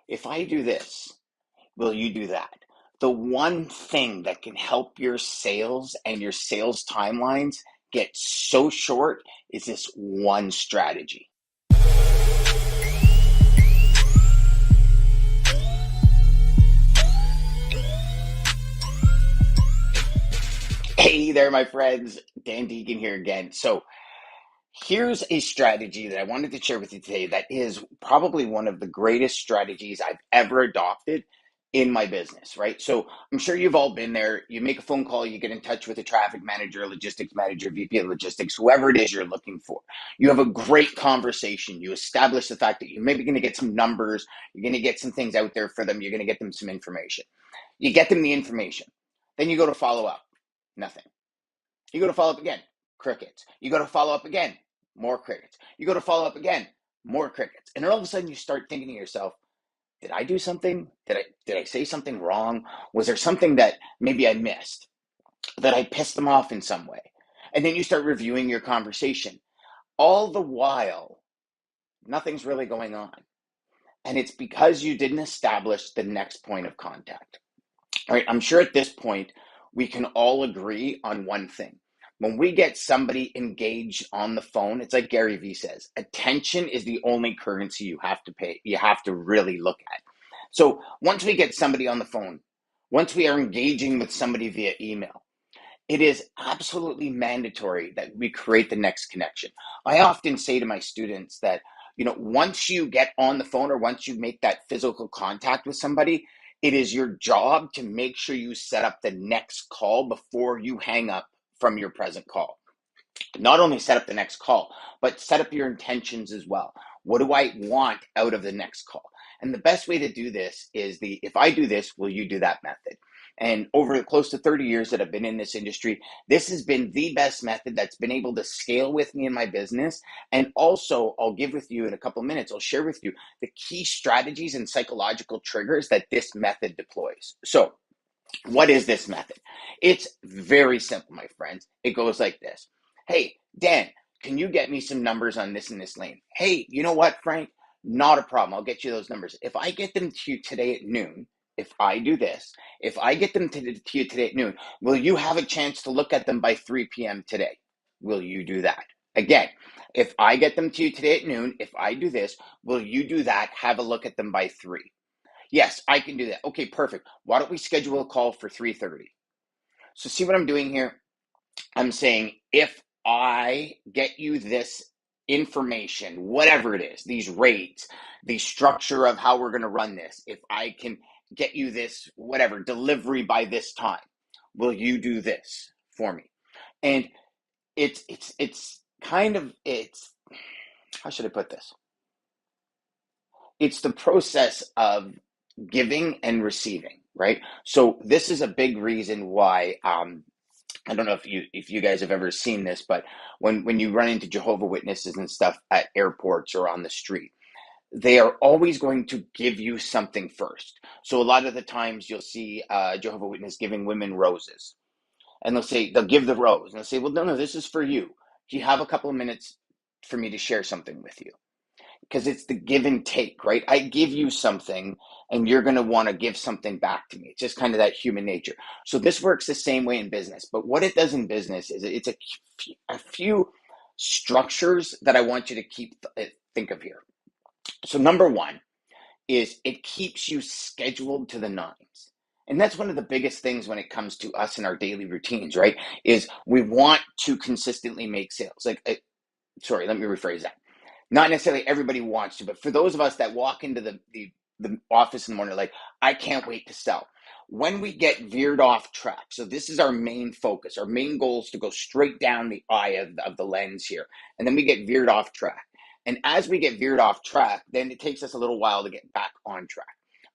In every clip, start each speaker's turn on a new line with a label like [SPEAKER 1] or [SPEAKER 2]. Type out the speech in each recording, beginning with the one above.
[SPEAKER 1] if I do this, will you do that? The one thing that can help your sales and your sales timelines get so short is this one strategy. Hey there, my friends. Dan Deigan here again. So here's a strategy that I wanted to share with you today that is probably one of the greatest strategies I've ever adopted in my business, right? So I'm sure you've all been there. You make a phone call, you get in touch with a traffic manager, logistics manager, VP of logistics, whoever it is you're looking for. You have a great conversation. You establish the fact that you're maybe going to get some numbers, you're going to get some things out there for them, you're going to get them some information. You get them the information. Then you go to follow up. Nothing. You go to follow up again, crickets. You go to follow up again, more crickets. You go to follow up again, more crickets. And all of a sudden you start thinking to yourself, did I do something? Did I say something wrong? Was there something that maybe I missed? That I pissed them off in some way? And then you start reviewing your conversation. All the while, nothing's really going on. And it's because you didn't establish the next point of contact. All right, I'm sure at this point, we can all agree on one thing. When we get somebody engaged on the phone, it's like Gary Vee says, attention is the only currency you have to pay. You have to really look at. So once we get somebody on the phone, once we are engaging with somebody via email, it is absolutely mandatory that we create the next connection. I often say to my students that, once you get on the phone or once you make that physical contact with somebody, it is your job to make sure you set up the next call before you hang up from your present call. Not only set up the next call, but set up your intentions as well. What do I want out of the next call? And the best way to do this is if I do this, will you do that method? And over close to 30 years that I've been in this industry, this has been the best method that's been able to scale with me in my business. And also, I'll give with you in a couple of minutes, I'll share with you the key strategies and psychological triggers that this method deploys. So, what is this method? It's very simple, my friends. It goes like this. Hey, Dan, can you get me some numbers on this and this lane? Hey, you know what, Frank? Not a problem. I'll get you those numbers. If I get them to you today at noon, if I do this, if I get them to you today at noon, will you have a chance to look at them by 3 p.m. today? Will you do that? Again, if I get them to you today at noon, if I do this, will you do that? Have a look at them by 3. Yes, I can do that. Okay, perfect. Why don't we schedule a call for 3:30? So see what I'm doing here? I'm saying if I get you this information, whatever it is, these rates, the structure of how we're going to run this, if I can get you this, whatever, delivery by this time, will you do this for me? And it's how should I put this? It's the process of giving and receiving, right? So this is a big reason why I don't know if you guys have ever seen this, but when you run into Jehovah Witnesses and stuff at airports or on the street, they are always going to give you something first. So a lot of the times you'll see Jehovah Witness giving women roses, and they'll give the rose, and they'll say, well, no, this is for you. Do you have a couple of minutes for me to share something with you? Because it's the give and take, right? I give you something and you're going to want to give something back to me. It's just kind of that human nature. So this works the same way in business. But what it does in business is it's a few structures that I want you to think of here. So number one is it keeps you scheduled to the nines. And that's one of the biggest things when it comes to us in our daily routines, right? Is we want to consistently make sales. Let me rephrase that. Not necessarily everybody wants to, but for those of us that walk into the office in the morning, like, I can't wait to sell. When we get veered off track, so this is our main focus. Our main goal is to go straight down the eye of the lens here. And then we get veered off track. And as we get veered off track, then it takes us a little while to get back on track,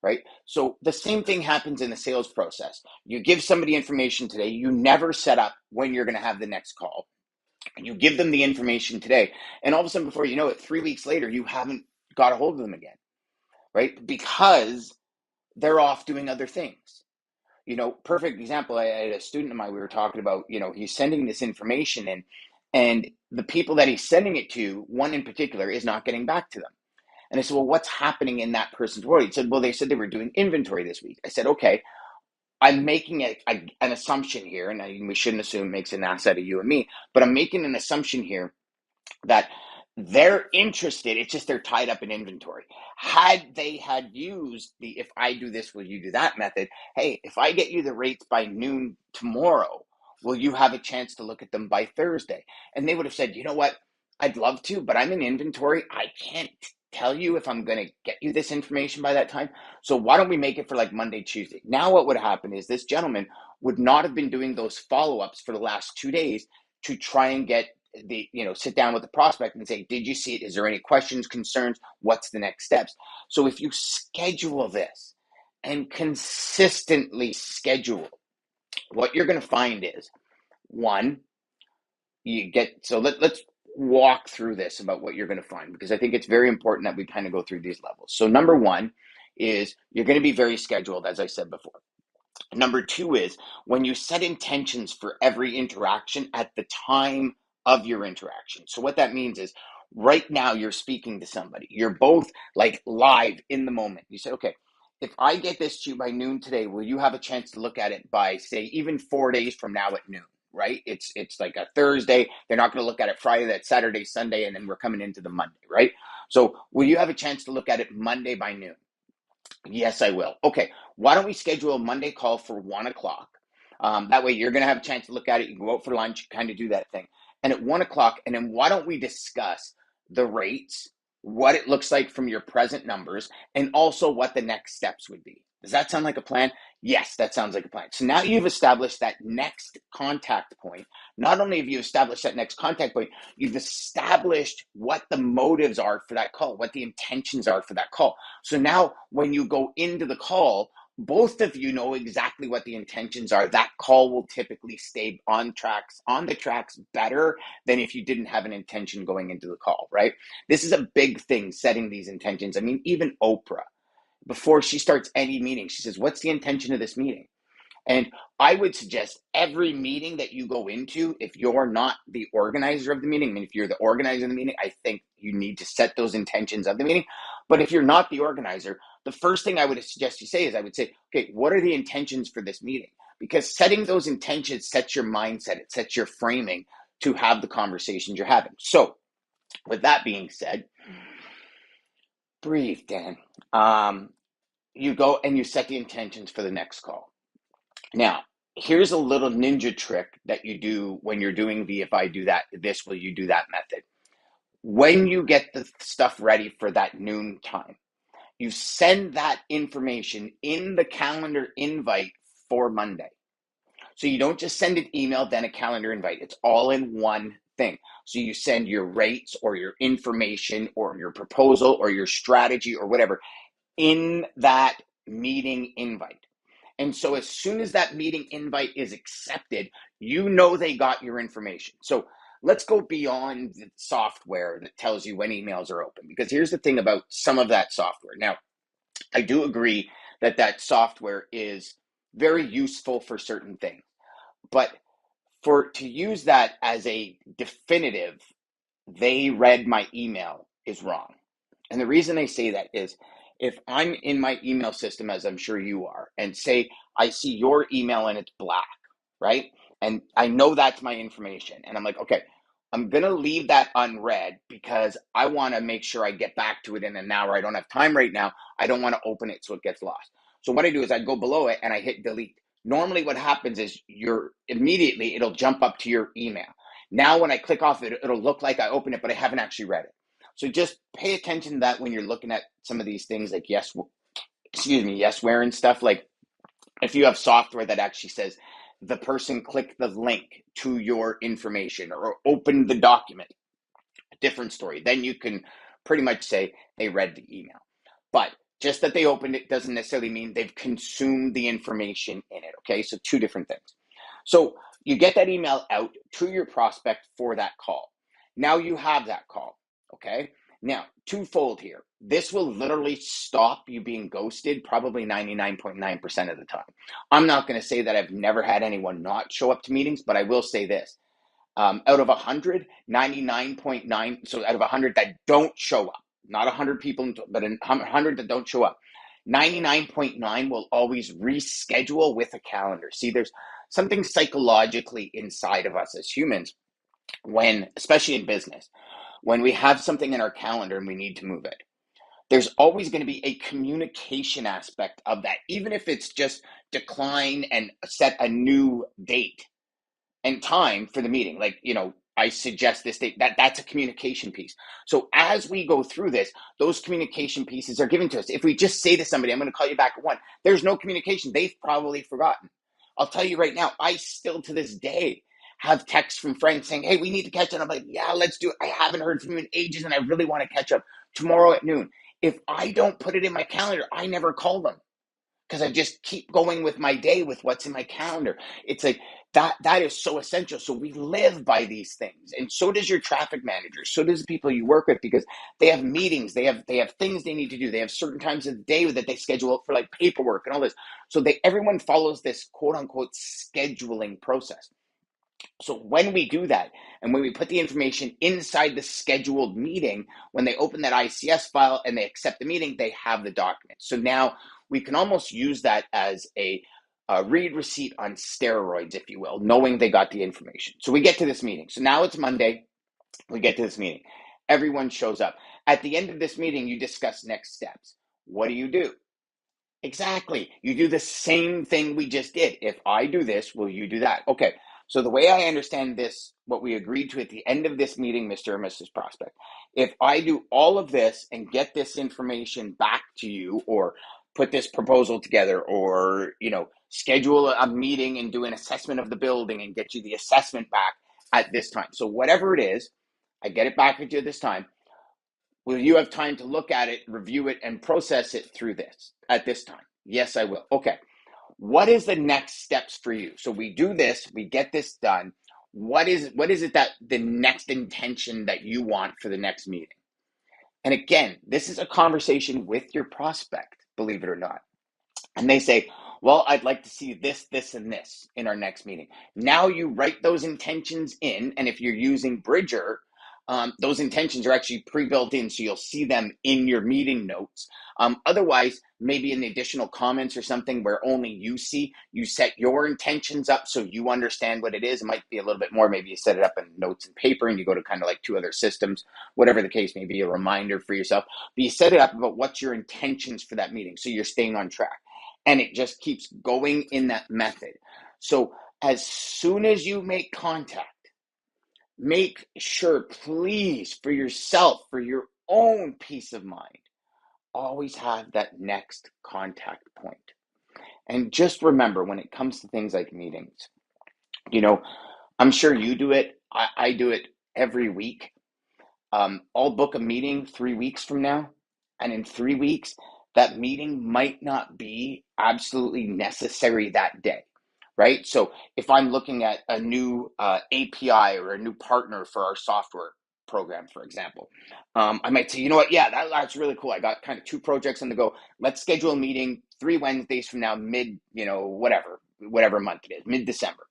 [SPEAKER 1] right? So the same thing happens in the sales process. You give somebody information today. You never set up when you're going to have the next call. You give them the information today, and all of a sudden, before you know it, 3 weeks later, you haven't got a hold of them again, right? Because they're off doing other things. Perfect example, I had a student of mine, we were talking about, he's sending this information in, and the people that he's sending it to, one in particular, is not getting back to them. And I said, well, what's happening in that person's world? He said, well, they said they were doing inventory this week. I said, okay, I'm making an assumption here, and we shouldn't assume it makes an ass out of you and me, but I'm making an assumption here that they're interested. It's just they're tied up in inventory. Had they had used the if I do this, will you do that method? Hey, if I get you the rates by noon tomorrow, will you have a chance to look at them by Thursday? And they would have said, you know what? I'd love to, but I'm in inventory. I can't tell you if I'm going to get you this information by that time. So why don't we make it for like Monday, Tuesday? Now what would happen is this gentleman would not have been doing those follow-ups for the last 2 days to try and get sit down with the prospect and say, did you see it? Is there any questions, concerns? What's the next steps? So if you schedule this and consistently schedule, what you're going to find is one, let's walk through this about what you're going to find, because I think it's very important that we kind of go through these levels. So number one is you're going to be very scheduled, as I said before. Number two is when you set intentions for every interaction at the time of your interaction. So what that means is right now you're speaking to somebody. You're both like live in the moment. You say, okay, if I get this to you by noon today, will you have a chance to look at it by, say, even 4 days from now at noon? Right? It's like a Thursday. They're not going to look at it Friday, that Saturday, Sunday, and then we're coming into the Monday, right? So will you have a chance to look at it Monday by noon? Yes, I will. Okay, why don't we schedule a Monday call for 1 o'clock? That way you're going to have a chance to look at it. You can go out for lunch, kind of do that thing. And at 1 o'clock, and then why don't we discuss the rates, what it looks like from your present numbers, and also what the next steps would be. Does that sound like a plan? Yes, that sounds like a plan. So now you've established that next contact point. Not only have you established that next contact point, you've established what the motives are for that call, what the intentions are for that call. So now when you go into the call, both of you know exactly what the intentions are. That call will typically stay on the tracks better than if you didn't have an intention going into the call, right? This is a big thing, setting these intentions. I mean, even Oprah, before she starts any meeting, she says, what's the intention of this meeting? And I would suggest every meeting that you go into, if you're not the organizer of the meeting, I mean, if you're the organizer of the meeting, I think you need to set those intentions of the meeting. But if you're not the organizer, the first thing I would suggest you say is I would say, okay, what are the intentions for this meeting? Because setting those intentions sets your mindset, it sets your framing to have the conversations you're having. So with that being said, breathe, Dan. You go and you set the intentions for the next call. Now, here's a little ninja trick that you do when you're doing the if I do that, this, will you do that method. When you get the stuff ready for that noon time, you send that information in the calendar invite for Monday. So you don't just send an email, then a calendar invite. It's all in one thing. So you send your rates or your information or your proposal or your strategy or whatever in that meeting invite. And so as soon as that meeting invite is accepted, you know they got your information. So let's go beyond the software that tells you when emails are open, because here's the thing about some of that software. Now, I do agree that that software is very useful for certain things, but to use that as a definitive, they read my email is wrong. And the reason I say that is if I'm in my email system, as I'm sure you are, and say I see your email and it's black, right? And I know that's my information. And I'm like, okay, I'm going to leave that unread because I want to make sure I get back to it in an hour. I don't have time right now. I don't want to open it so it gets lost. So what I do is I go below it and I hit delete. Normally what happens is it'll jump up to your email. Now when I click off it, it'll look like I opened it, but I haven't actually read it. So just pay attention to that when you're looking at some of these things like yesware and stuff. Like if you have software that actually says the person clicked the link to your information or opened the document, a different story. Then you can pretty much say they read the email. But just that they opened it doesn't necessarily mean they've consumed the information in it, okay? So two different things. So you get that email out to your prospect for that call. Now you have that call, okay? Now, twofold here. This will literally stop you being ghosted probably 99.9% of the time. I'm not going to say that I've never had anyone not show up to meetings, but I will say this. Out of 100, 99.9, so out of 100 that don't show up, not 100 people, but 100 that don't show up, 99.9 will always reschedule with a calendar. See, there's something psychologically inside of us as humans when, especially in business, when we have something in our calendar and we need to move it. There's always going to be a communication aspect of that, even if it's just decline and set a new date and time for the meeting. Like, I suggest this date. That's a communication piece. So as we go through this, those communication pieces are given to us. If we just say to somebody, I'm going to call you back at 1, there's no communication. They've probably forgotten. I'll tell you right now, I still to this day have texts from friends saying, hey, we need to catch up. I'm like, yeah, let's do it. I haven't heard from you in ages and I really want to catch up tomorrow at noon. If I don't put it in my calendar, I never call them because I just keep going with my day with what's in my calendar. It's like that is so essential. So we live by these things. And so does your traffic manager. So does the people you work with, because they have meetings, they have things they need to do. They have certain times of the day that they schedule for like paperwork and all this. So everyone follows this quote unquote scheduling process. So when we do that, and when we put the information inside the scheduled meeting, when they open that ICS file and they accept the meeting, they have the document. So now we can almost use that as a read receipt on steroids, if you will, knowing they got the information. So we get to this meeting. So now it's Monday. We get to this meeting. Everyone shows up. At the end of this meeting, you discuss next steps. What do? Exactly. You do the same thing we just did. If I do this, will you do that? Okay. So the way I understand this, what we agreed to at the end of this meeting, Mr. and Mrs. Prospect, if I do all of this and get this information back to you, or put this proposal together, or, schedule a meeting and do an assessment of the building and get you the assessment back at this time. So whatever it is, I get it back at you this time. Will you have time to look at it, review it, and process it through this at this time? Yes, I will. Okay. What is the next steps for you? So we do this, we get this done. What is it that the next intention that you want for the next meeting? And again, this is a conversation with your prospect, believe it or not. And they say, well, I'd like to see this, this, and this in our next meeting. Now you write those intentions in, and if you're using Bridger, those intentions are actually pre-built in, so you'll see them in your meeting notes. Otherwise, maybe in the additional comments or something where only you see, you set your intentions up so you understand what it is. It might be a little bit more. Maybe you set it up in notes and paper and you go to kind of like 2 other systems, whatever the case may be, a reminder for yourself. But you set it up about what's your intentions for that meeting, so you're staying on track. And it just keeps going in that method. So as soon as you make contact, make sure, please, for yourself, for your own peace of mind, always have that next contact point. And just remember, when it comes to things like meetings, I'm sure you do it. I do it every week. I'll book a meeting 3 weeks from now, and in 3 weeks, that meeting might not be absolutely necessary that day, right? So if I'm looking at a new API or a new partner for our software program, for example, I might say, you know what, yeah, that's really cool. I got kind of 2 projects on the go. Let's schedule a meeting 3 Wednesdays from now, whatever month it is, mid-December.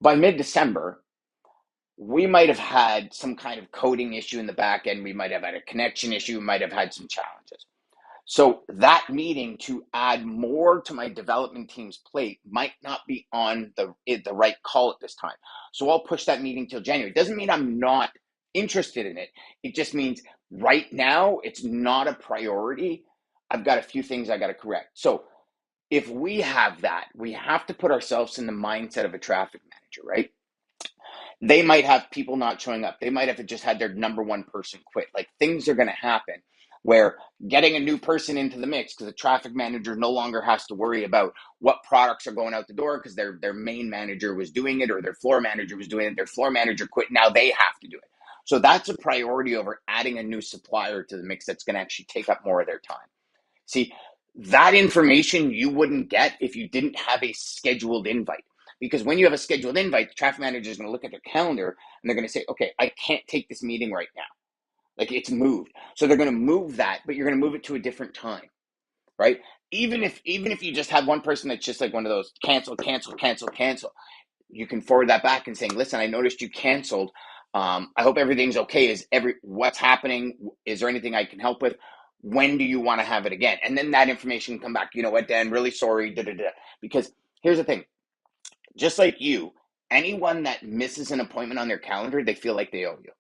[SPEAKER 1] By mid-December, we might have had some kind of coding issue in the back end. We might have had a connection issue, might have had some challenges. So that meeting to add more to my development team's plate might not be on the right call at this time. So I'll push that meeting till January. It doesn't mean I'm not interested in it. It just means right now it's not a priority. I've got a few things I got to correct. So if we have that, we have to put ourselves in the mindset of a traffic manager, right? They might have people not showing up. They might have just had their number 1 person quit. Like, things are going to happen where getting a new person into the mix, because the traffic manager no longer has to worry about what products are going out the door because their main manager was doing it, or their floor manager was doing it. Their floor manager quit. Now they have to do it. So that's a priority over adding a new supplier to the mix that's going to actually take up more of their time. See, that information you wouldn't get if you didn't have a scheduled invite. Because when you have a scheduled invite, the traffic manager is going to look at their calendar and they're going to say, okay, I can't take this meeting right now. Like, it's moved. So they're going to move that, but you're going to move it to a different time, right? Even if you just have one person that's just like one of those cancel, you can forward that back and saying, listen, I noticed you canceled. I hope everything's okay. What's happening? Is there anything I can help with? When do you want to have it again? And then that information can come back. You know what, Dan? Really sorry. Da, da, da. Because here's the thing. Just like you, anyone that misses an appointment on their calendar, they feel like they owe you,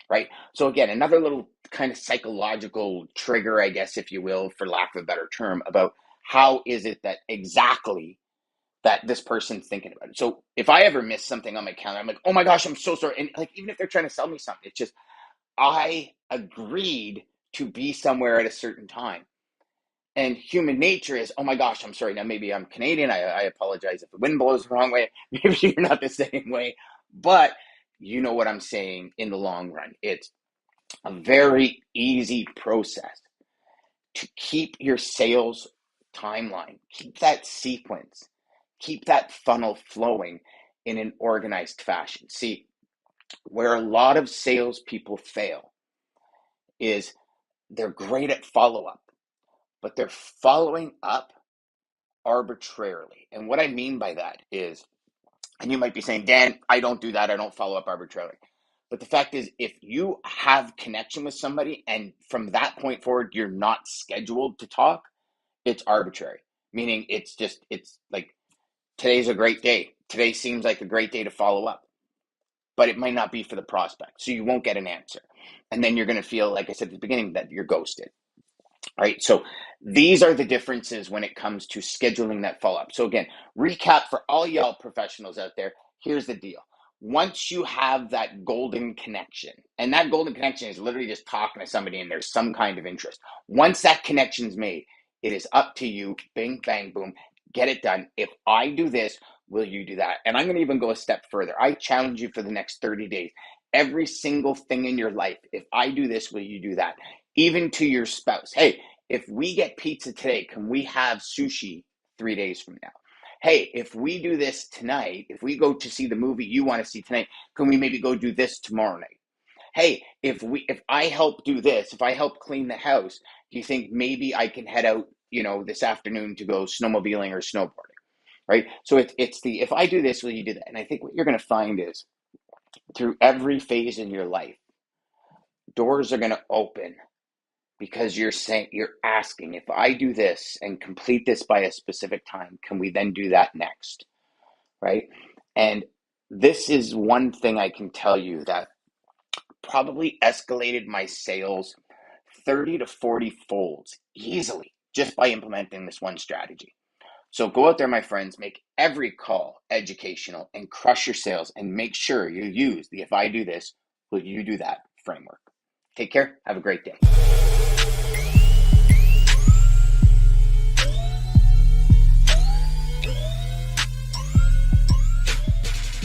[SPEAKER 1] right? So again, another little kind of psychological trigger, I guess, if you will, for lack of a better term, about how is it that exactly that this person's thinking about it. So if I ever miss something on my calendar, I'm like, oh my gosh, I'm so sorry. And like, even if they're trying to sell me something, it's just, I agreed to be somewhere at a certain time. And human nature is, oh my gosh, I'm sorry. Now, maybe I'm Canadian. I apologize if the wind blows the wrong way. Maybe you're not the same way. But you know what I'm saying in the long run. It's a very easy process to keep your sales timeline, keep that sequence, keep that funnel flowing in an organized fashion. See, where a lot of salespeople fail is they're great at follow up, but they're following up arbitrarily. And what I mean by that is, and you might be saying, Dan, I don't do that. I don't follow up arbitrarily. But the fact is, if you have connection with somebody and from that point forward, you're not scheduled to talk, it's arbitrary. Meaning it's like, today's a great day. Today seems like a great day to follow up, but it might not be for the prospect. So you won't get an answer. And then you're going to feel, like I said at the beginning, that you're ghosted. Right. So these are the differences when it comes to scheduling that follow up. So again, recap for all y'all professionals out there. Here's the deal. Once you have that golden connection, and that golden connection is literally just talking to somebody and there's some kind of interest. Once that connection's made, it is up to you. Bing, bang, boom. Get it done. If I do this, will you do that? And I'm going to even go a step further. I challenge you for the next 30 days. Every single thing in your life, if I do this, will you do that? Even to your spouse. Hey, if we get pizza today, can we have sushi 3 days from now? Hey, if we do this tonight, if we go to see the movie you want to see tonight, can we maybe go do this tomorrow night? Hey, if I help do this, if I help clean the house, do you think maybe I can head out, this afternoon to go snowmobiling or snowboarding? Right? So it's the, if I do this, will you do that? And I think what you're going to find is through every phase in your life, doors are going to open because you're asking, if I do this and complete this by a specific time, can we then do that next? Right? And this is one thing I can tell you that probably escalated my sales 30 to 40 folds easily just by implementing this one strategy. So go out there, my friends, make every call educational and crush your sales, and make sure you use the if I do this, will you do that framework. Take care. Have a great day.